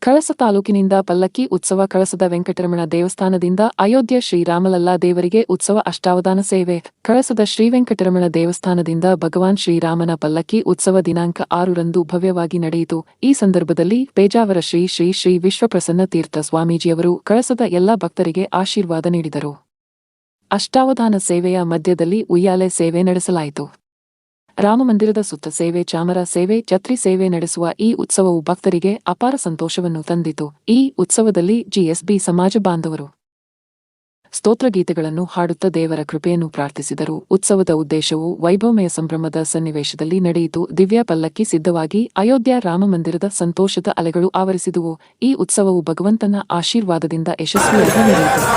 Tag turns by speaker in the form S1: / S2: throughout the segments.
S1: ಕಳಸ ತಾಲೂಕಿನಿಂದ ಪಲ್ಲಕ್ಕಿ ಉತ್ಸವ. ಕಳಸದ ವೆಂಕಟರಮಣ ದೇವಸ್ಥಾನದಿಂದ ಅಯೋಧ್ಯೆ ಶ್ರೀರಾಮಲಲ್ಲಾ ದೇವರಿಗೆ ಉತ್ಸವ. ಅಷ್ಟಾವಧಾನ ಸೇವೆ. ಕಳಸದ ಶ್ರೀವೆಂಕಟರಮಣ ದೇವಸ್ಥಾನದಿಂದ ಭಗವಾನ್ ಶ್ರೀರಾಮನ ಪಲ್ಲಕ್ಕಿ ಉತ್ಸವ ದಿನಾಂಕ 6ರಂದು ಭವ್ಯವಾಗಿ ನಡೆಯಿತು. ಈ ಸಂದರ್ಭದಲ್ಲಿ ಪೇಜಾವರ ಶ್ರೀ ಶ್ರೀ ಶ್ರೀ ವಿಶ್ವಪ್ರಸನ್ನ ತೀರ್ಥ ಸ್ವಾಮೀಜಿಯವರು ಕಳಸದ ಎಲ್ಲ ಭಕ್ತರಿಗೆ ಆಶೀರ್ವಾದ ನೀಡಿದರು. ಅಷ್ಟಾವಧಾನ ಸೇವೆಯ ಮಧ್ಯದಲ್ಲಿ ಉಯ್ಯಾಲೆ ಸೇವೆ ನಡೆಸಲಾಯಿತು. ರಾಮಮಂದಿರದ ಸುತ್ತ ಸೇವೆ, ಚಾಮರ ಸೇವೆ, ಛತ್ರಿ ಸೇವೆ ನಡೆಸುವ ಈ ಉತ್ಸವವು ಭಕ್ತರಿಗೆ ಅಪಾರ ಸಂತೋಷವನ್ನು ತಂದಿತು. ಈ ಉತ್ಸವದಲ್ಲಿ ಜಿಎಸ್ಬಿ ಸಮಾಜ ಬಾಂಧವರು ಸ್ತೋತ್ರಗೀತೆಗಳನ್ನು ಹಾಡುತ್ತಾ ದೇವರ ಕೃಪೆಯನ್ನು ಪ್ರಾರ್ಥಿಸಿದರು. ಉತ್ಸವದ ಉದ್ದೇಶವು ವೈಭವಮಯ ಸಂಭ್ರಮದ ಸನ್ನಿವೇಶದಲ್ಲಿ ನಡೆಯಿತು. ದಿವ್ಯ ಪಲ್ಲಕ್ಕಿ ಸಿದ್ಧವಾಗಿ ಅಯೋಧ್ಯ ರಾಮಮಂದಿರದ ಸಂತೋಷದ ಅಲೆಗಳು ಆವರಿಸಿದುವು. ಈ ಉತ್ಸವವು ಭಗವಂತನ ಆಶೀರ್ವಾದದಿಂದ ಯಶಸ್ವಿಯಾಗಿ ನಡೆಯಿತು.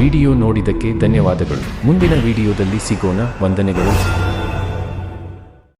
S2: ವಿಡಿಯೋ ನೋಡಿದ್ದಕ್ಕೆ ಧನ್ಯವಾದಗಳು. ಮುಂದಿನ ವಿಡಿಯೋದಲ್ಲಿ ಸಿಗೋಣ. ವಂದನೆಗಳು.